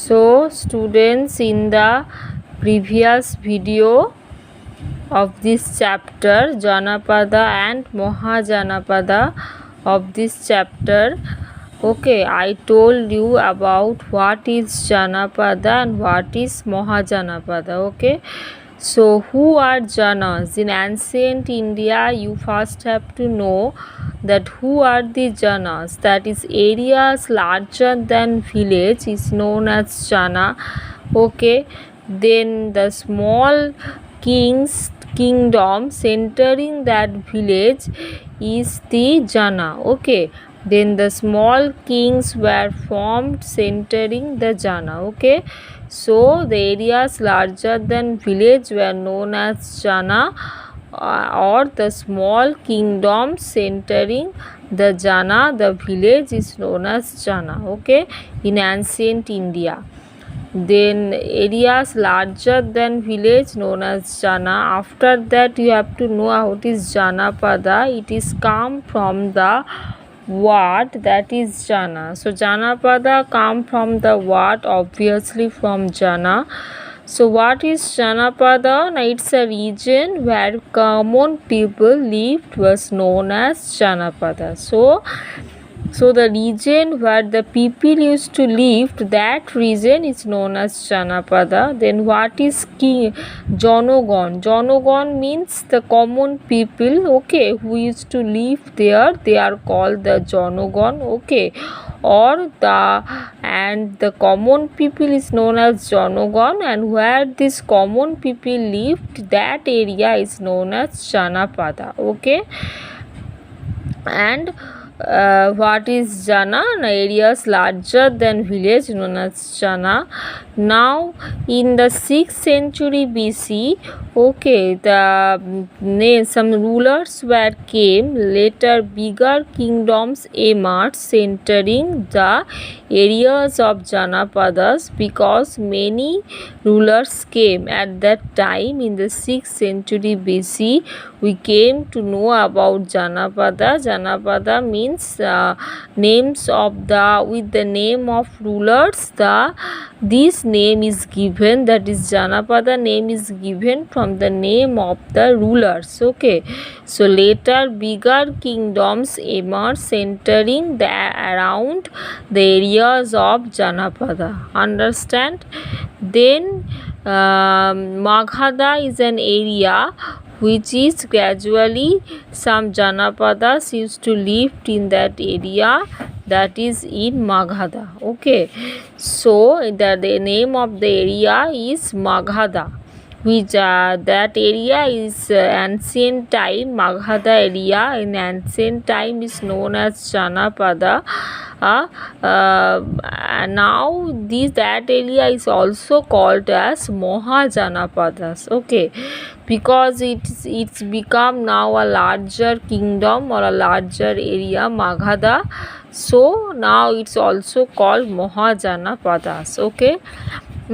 So students, in the previous video of this chapter, Janapada and Mahajanapada of this chapter, okay, I told you about what is Janapada and what is Mahajanapada. Okay, so who are Janas? In ancient India, you first have to know that who are the Janas, that is areas larger than village is known as Jana. Okay, then the small kingdom centering that village is the Jana. Okay, then the small kings were formed centering the Jana. Okay, so the areas larger than village were known as Jana, or the small kingdom centering the Jana, the village is known as Jana. Okay, in ancient India. Then areas larger than village known as Jana. After that you have to know what is Janapada. It is come from the word that is Jana. So Janapada come from the word, obviously from Jana. So what is Janapada? Now it's a region where common people lived was known as Janapada. So the region where the people used to live, that region is known as Janapada. Then what is Jonogon? Jonogon means the common people, okay, who used to live there. They are called the Jonogon, okay, or the common people is known as Jonogon, and where this common people lived, that area is known as Janapada. Okay, and what is Jana? Areas larger than village known as Jana. Now in the 6th century BC, okay, some rulers came. Later bigger kingdoms emerged centering the areas of Janapadas, because many rulers came at that time. In the 6th century BC, we came to know about Janapada. Janapada means names of with the name of rulers. This name is given, that is Janapada name is given from the name of the rulers. Okay, so later bigger kingdoms emerged centering around the areas of Janapada. Understand? Then Maghada is an area which is gradually some Janapadas used to live in that area, that is in Maghada. Okay, so the name of the area is Maghada, which that area is ancient time. Maghada area in ancient time is known as Janapada. Now that area is also called as Mahajanapadas. Okay, because it's become now a larger kingdom or a larger area, Maghada. So now it's also called Mahajanapadas. Okay,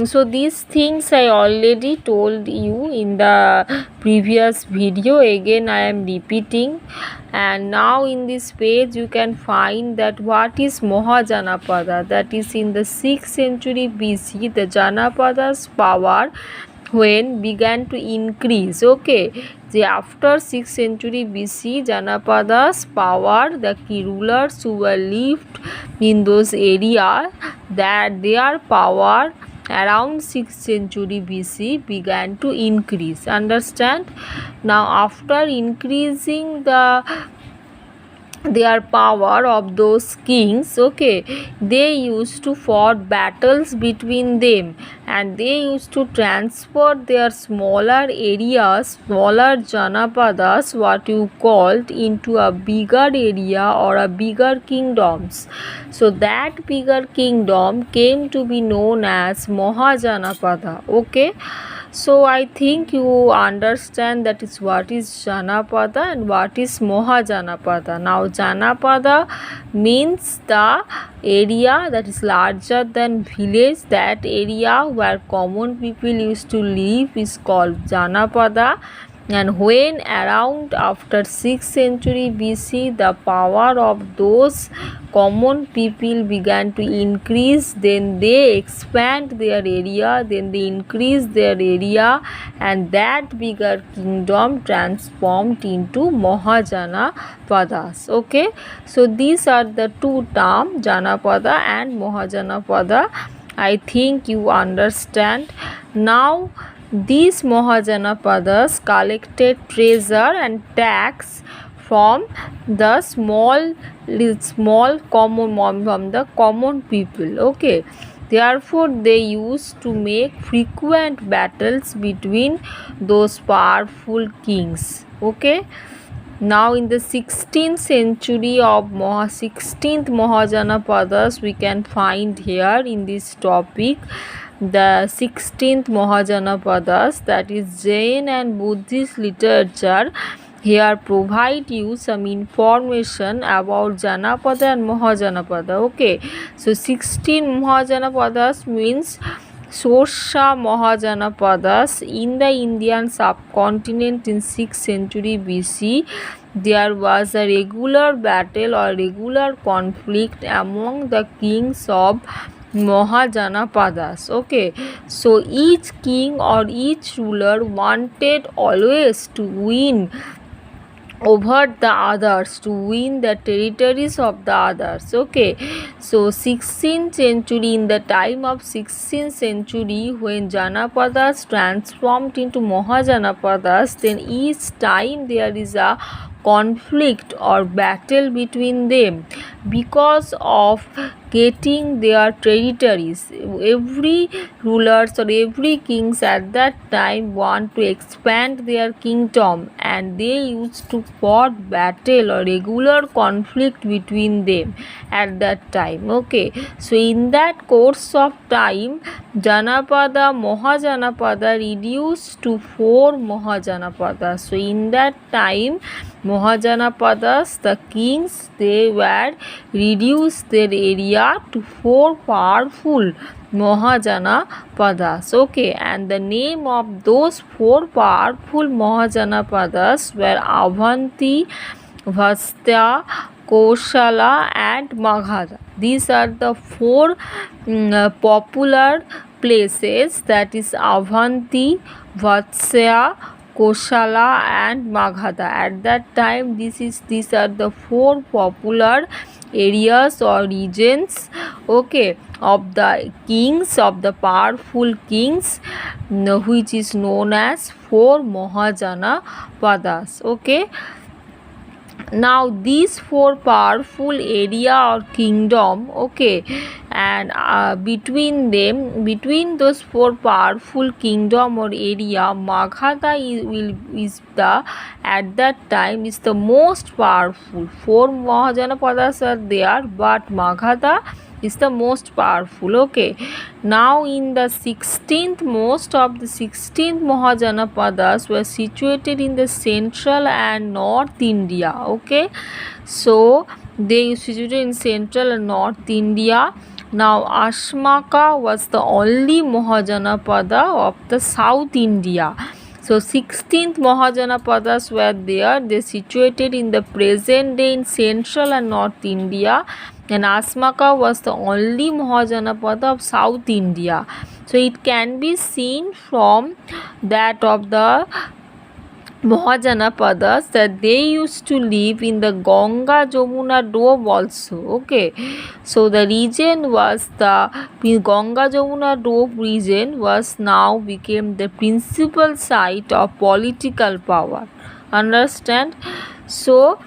so these things I already told you in the previous video. Again I am repeating, and now in this page you can find that what is Mahajanapada. That is in the 6th century BC, the Janapadas power when began to increase. Okay, after 6th century BC, Janapadas power, the key rulers who were lived in those areas, that their power around 6th century BC began to increase. Understand? Now after increasing their power of those kings, okay, they used to fought battles between them, and they used to transfer their smaller areas, smaller Janapadas, what you called, into a bigger area or a bigger kingdoms. So that bigger kingdom came to be known as Mahajanapada. Okay, so I think you understand that is what is Janapada and what is Mahajanapada. Now Janapada means the area that is larger than village. That area where common people used to live is called Janapada. And when around after 6th century BC the power of those common people began to increase, then they expand their area, then they increase their area, and that bigger kingdom transformed into Mahajanapadas. Okay, so these are the two terms, Janapada and Mahajanapada. I think you understand. Now these Mahajanapadas collected treasure and tax from the small common from the common people. Okay, therefore they used to make frequent battles between those powerful kings. Okay, now in the 16th century of 16th Mahajanapadas we can find here in this topic the 16th Mahajanapadas, that is Jain and Buddhist literature. Here provide you some information about Janapada and Mahajanapada. Okay, so 16 Mahajanapadas means Shosha Mahajanapadas in the Indian subcontinent in 6th century BC. There was a regular battle or regular conflict among the kings of Mahajanapadas. Okay, so each king or each ruler wanted always to win over the others, to win the territories of the others. Okay, so 16th century, in the time of 16th century when Janapadas transformed into Mahajanapadas, then each time there is a conflict or battle between them because of getting their territories. Every rulers or every kings at that time want to expand their kingdom, and they used to fought battle or regular conflict between them at that time. Okay, so in that course of time Janapada Mahajanapada reduced to 4 Mahajanapadas. So in that time Mahajanapadas, the kings, they were reduced their area to 4 powerful Mahajanapadas. Okay, and the name of those 4 powerful Mahajanapadas were Avanti, Vastya, Koshala and Magadha. These are the 4 popular places, that is Avanti, Vatsya, Koshala and Magadha. At that time these are the 4 popular areas or regions, okay, of the kings, of the powerful kings, which is known as 4 Mahajanapadas. Okay, now these 4 powerful area or kingdom, okay, and between them, between those 4 powerful kingdom or area, Magadha is the at that time is the most powerful. 4 Mahajanapadas are there, but Magadha is the most powerful. Okay, now in the 16th, most of the 16th Mahajanapadas were situated in the central and north India. Okay, so they situated in central and north India. Now Asmaka was the only Mahajanapada of the south India. So 16th Mahajanapadas were there. They situated in the present day in central and north India, and Asmaka was the only Mahajanapada of South India. So it can be seen from that of the Mahajanapadas that they used to live in the Ganga Jamuna Doab also. Okay, so the region was the Ganga Jamuna Doab region was now became the principal site of political power. Understand? So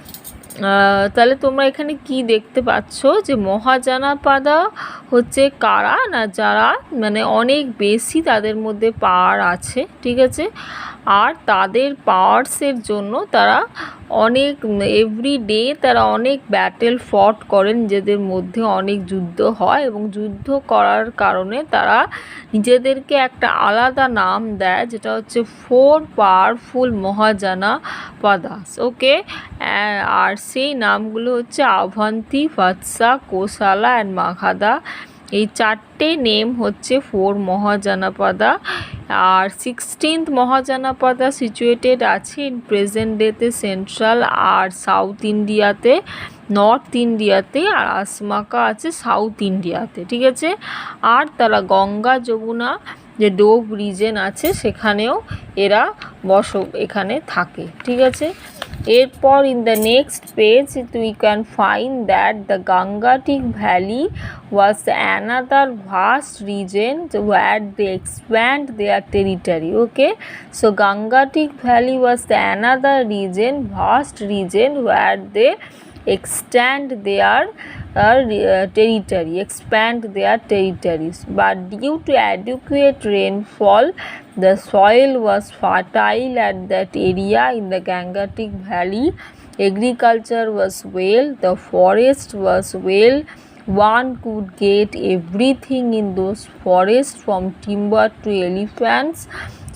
তাহলে তোমরা এখানে কি দেখতে পাচ্ছ যে মহাজানাপাদা হচ্ছে কারা না, যারা মানে অনেক বেশি তাদের মধ্যে পাওয়ার আছে, ঠিক আছে, আর তাদের পাওয়ার্সের জন্য তারা অনেক এভরিডে তারা অনেক ব্যাটেল ফট করেন, নিজেদের মধ্যে অনেক যুদ্ধ হয় এবং যুদ্ধ করার কারণে তারা নিজেদেরকে একটা আলাদা নাম দেয়, যেটা হচ্ছে 4 পাওয়ারফুল মহাজানাপাদাস। ওকে, আর সেই নামগুলো হচ্ছে আভান্তি, ভাতসা, কোশালা অ্যান্ড মাঘাদা। এই 4টে নেম হচ্ছে 4 মহাজানাপাদা। আর 16th মহাজনপদা সিচুয়েটেড আছে ইন প্রেজেন্ট ডেতে সেন্ট্রাল আর সাউথ ইন্ডিয়াতে, নর্থ ইন্ডিয়াতে, আর আসমাকা আছে সাউথ ইন্ডিয়াতে, ঠিক আছে। আর তারা গঙ্গা যমুনা যে ডোব রিজেন আছে সেখানেও এরা এখানে থাকে, ঠিক আছে। এরপর in the next page we can find that the Gangetic valley was another vast region where they expand their territory. Okay, so Gangatic Valley was another region, vast region where they extend their territory, expand their territories. But due to adequate rainfall, the soil was fertile at that area in the Gangatic Valley. Agriculture was well, the forest was well. One could get everything in those forests from timber to elephants.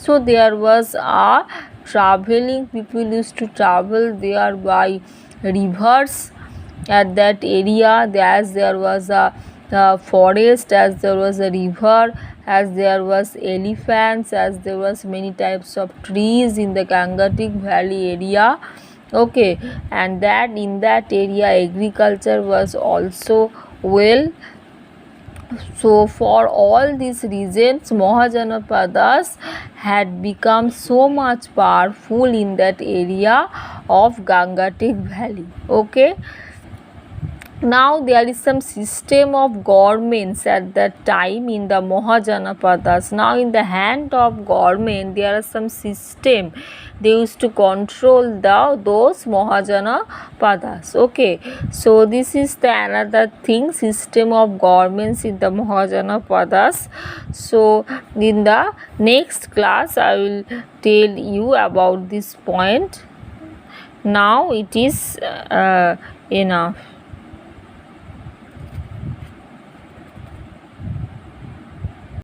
So there was a traveling, people used to travel there by rivers at that area, as there was a forest, as there was a river, as there was elephants, as there was many types of trees in the Gangatic Valley area. Okay, and that in that area agriculture was also well. So for all these reasons Mahajanapadas had become so much powerful in that area of Gangatic Valley. Okay, now there is some system of governments at that time in the Mahajanapadas. Now in the hand of government there are some system, they used to control those Mahajanapadas. Okay, so this is the another thing, system of governments in the Mahajanapadas. So in the next class I will tell you about this point. Now it is enough.